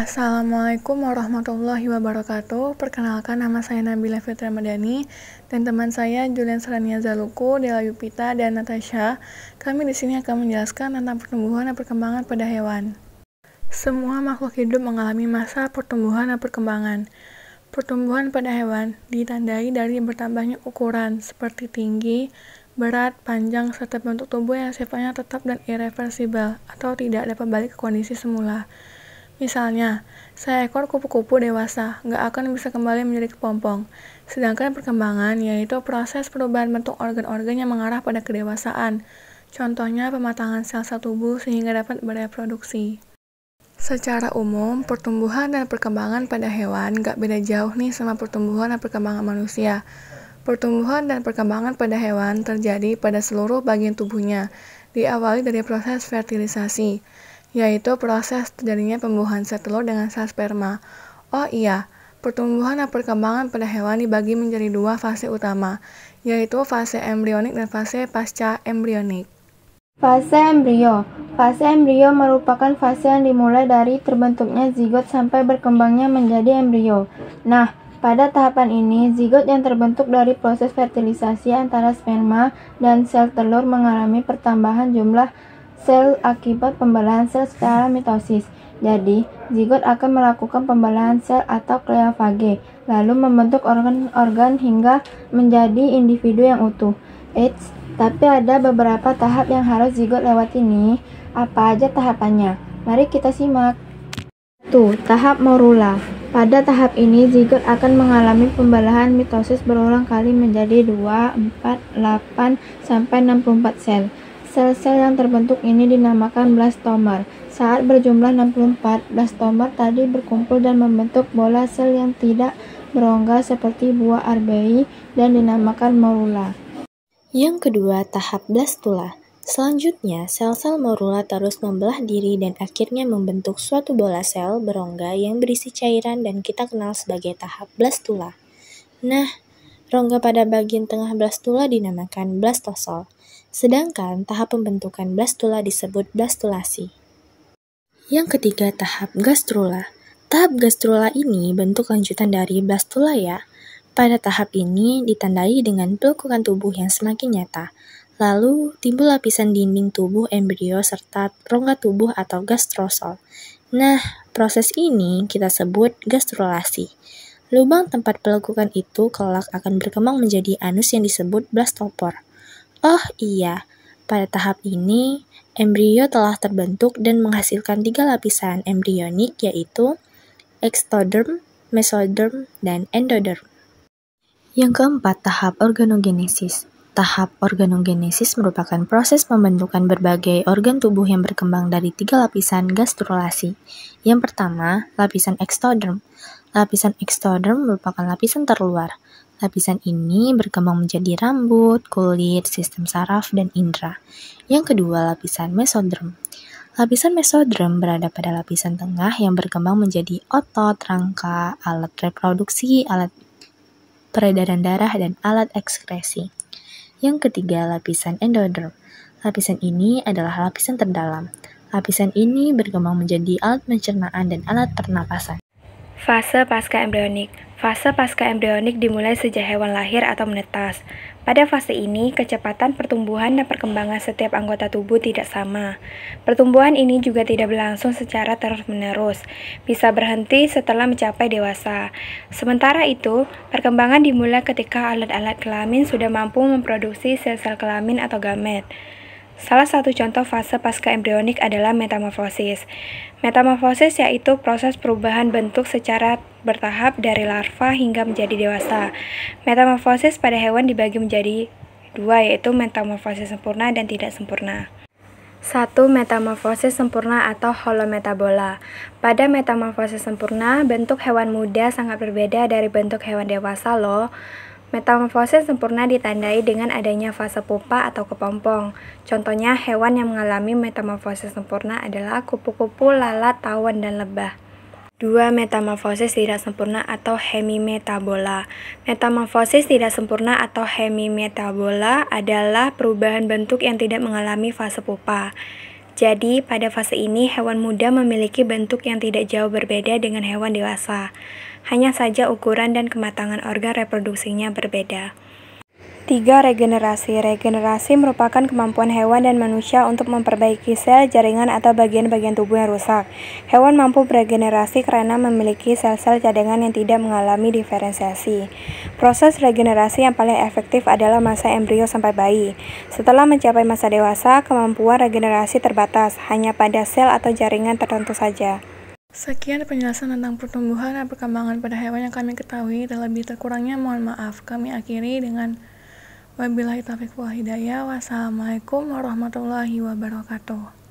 Assalamualaikum warahmatullahi wabarakatuh. Perkenalkan, nama saya Nabila Fitri Ramadhani dan teman saya Julian Serania Zaluku, Della Yupita, dan Natasha. Kami di sini akan menjelaskan tentang pertumbuhan dan perkembangan pada hewan. Semua makhluk hidup mengalami masa pertumbuhan dan perkembangan. Pertumbuhan pada hewan ditandai dari bertambahnya ukuran seperti tinggi, berat, panjang, serta bentuk tubuh yang sifatnya tetap dan irreversibel atau tidak dapat balik ke kondisi semula. Misalnya, seekor kupu-kupu dewasa nggak akan bisa kembali menjadi kepompong. Sedangkan perkembangan yaitu proses perubahan bentuk organ-organ yang mengarah pada kedewasaan. Contohnya pematangan sel-sel tubuh sehingga dapat bereproduksi. Secara umum, pertumbuhan dan perkembangan pada hewan nggak beda jauh nih sama pertumbuhan dan perkembangan manusia. Pertumbuhan dan perkembangan pada hewan terjadi pada seluruh bagian tubuhnya, diawali dari proses fertilisasi, yaitu proses terjadinya pembuahan sel telur dengan sel sperma. Oh iya, pertumbuhan dan perkembangan pada hewan dibagi menjadi dua fase utama, yaitu fase embrionik dan fase pasca embrionik. Fase embrio. Fase embrio merupakan fase yang dimulai dari terbentuknya zigot sampai berkembangnya menjadi embrio. Nah, pada tahapan ini, zigot yang terbentuk dari proses fertilisasi antara sperma dan sel telur mengalami pertambahan jumlah sel akibat pembelahan sel secara mitosis. Jadi, zigot akan melakukan pembelahan sel atau kleofage, lalu membentuk organ-organ hingga menjadi individu yang utuh. Tapi ada beberapa tahap yang harus zigot lewati nih. Apa aja tahapannya? Mari kita simak. 1. Tahap morula. Pada tahap ini, zigot akan mengalami pembelahan mitosis berulang kali menjadi 2, 4, 8, sampai 64 sel. Sel-sel yang terbentuk ini dinamakan blastomer. Saat berjumlah 64, blastomer tadi berkumpul dan membentuk bola sel yang tidak berongga seperti buah arbei dan dinamakan morula. Yang kedua, tahap blastula. Selanjutnya, sel-sel morula terus membelah diri dan akhirnya membentuk suatu bola sel berongga yang berisi cairan dan kita kenal sebagai tahap blastula. Nah, rongga pada bagian tengah blastula dinamakan blastosol. Sedangkan tahap pembentukan blastula disebut blastulasi. Yang ketiga, tahap gastrula. Tahap gastrula ini bentuk lanjutan dari blastula ya. Pada tahap ini ditandai dengan pelekukan tubuh yang semakin nyata. Lalu timbul lapisan dinding tubuh embrio serta rongga tubuh atau gastrosol. Nah, proses ini kita sebut gastrulasi. Lubang tempat pelekukan itu kelak akan berkembang menjadi anus yang disebut blastopor. Oh iya, pada tahap ini embrio telah terbentuk dan menghasilkan 3 lapisan embrionik yaitu ektoderm, mesoderm, dan endoderm. Yang keempat, tahap organogenesis. Tahap organogenesis merupakan proses pembentukan berbagai organ tubuh yang berkembang dari 3 lapisan gastrulasi. Yang pertama, lapisan ektoderm. Lapisan ektoderm merupakan lapisan terluar. Lapisan ini berkembang menjadi rambut, kulit, sistem saraf, dan indera. Yang kedua, lapisan mesoderm. Lapisan mesoderm berada pada lapisan tengah yang berkembang menjadi otot, rangka, alat reproduksi, alat peredaran darah, dan alat ekskresi. Yang ketiga, lapisan endoderm. Lapisan ini adalah lapisan terdalam. Lapisan ini berkembang menjadi alat pencernaan dan alat pernapasan. Fase pasca embrionik. Fase pasca embrionik dimulai sejak hewan lahir atau menetas. Pada fase ini, kecepatan pertumbuhan dan perkembangan setiap anggota tubuh tidak sama. Pertumbuhan ini juga tidak berlangsung secara terus-menerus, bisa berhenti setelah mencapai dewasa. Sementara itu, perkembangan dimulai ketika alat-alat kelamin sudah mampu memproduksi sel-sel kelamin atau gamet. Salah satu contoh fase pasca embrionik adalah metamorfosis. Metamorfosis yaitu proses perubahan bentuk secara bertahap dari larva hingga menjadi dewasa. Metamorfosis pada hewan dibagi menjadi 2, yaitu metamorfosis sempurna dan tidak sempurna. 1. Metamorfosis sempurna atau holometabola. Pada metamorfosis sempurna, bentuk hewan muda sangat berbeda dari bentuk hewan dewasa loh. Metamorfosis sempurna ditandai dengan adanya fase pupa atau kepompong. Contohnya, hewan yang mengalami metamorfosis sempurna adalah kupu-kupu, lalat, tawon, dan lebah. 2. Metamorfosis tidak sempurna atau hemimetabola. Metamorfosis tidak sempurna atau hemimetabola adalah perubahan bentuk yang tidak mengalami fase pupa. Jadi, pada fase ini hewan muda memiliki bentuk yang tidak jauh berbeda dengan hewan dewasa. Hanya saja ukuran dan kematangan organ reproduksinya berbeda. 3. Regenerasi. Regenerasi merupakan kemampuan hewan dan manusia untuk memperbaiki sel, jaringan, atau bagian-bagian tubuh yang rusak. Hewan mampu beregenerasi karena memiliki sel-sel cadangan yang tidak mengalami diferensiasi. Proses regenerasi yang paling efektif adalah masa embrio sampai bayi. Setelah mencapai masa dewasa, kemampuan regenerasi terbatas, hanya pada sel atau jaringan tertentu saja. Sekian penjelasan tentang pertumbuhan dan perkembangan pada hewan yang kami ketahui. Terlebih terkurangnya mohon maaf. Kami akhiri dengan wabillahi taufiq wal hidayah. Wassalamualaikum warahmatullahi wabarakatuh.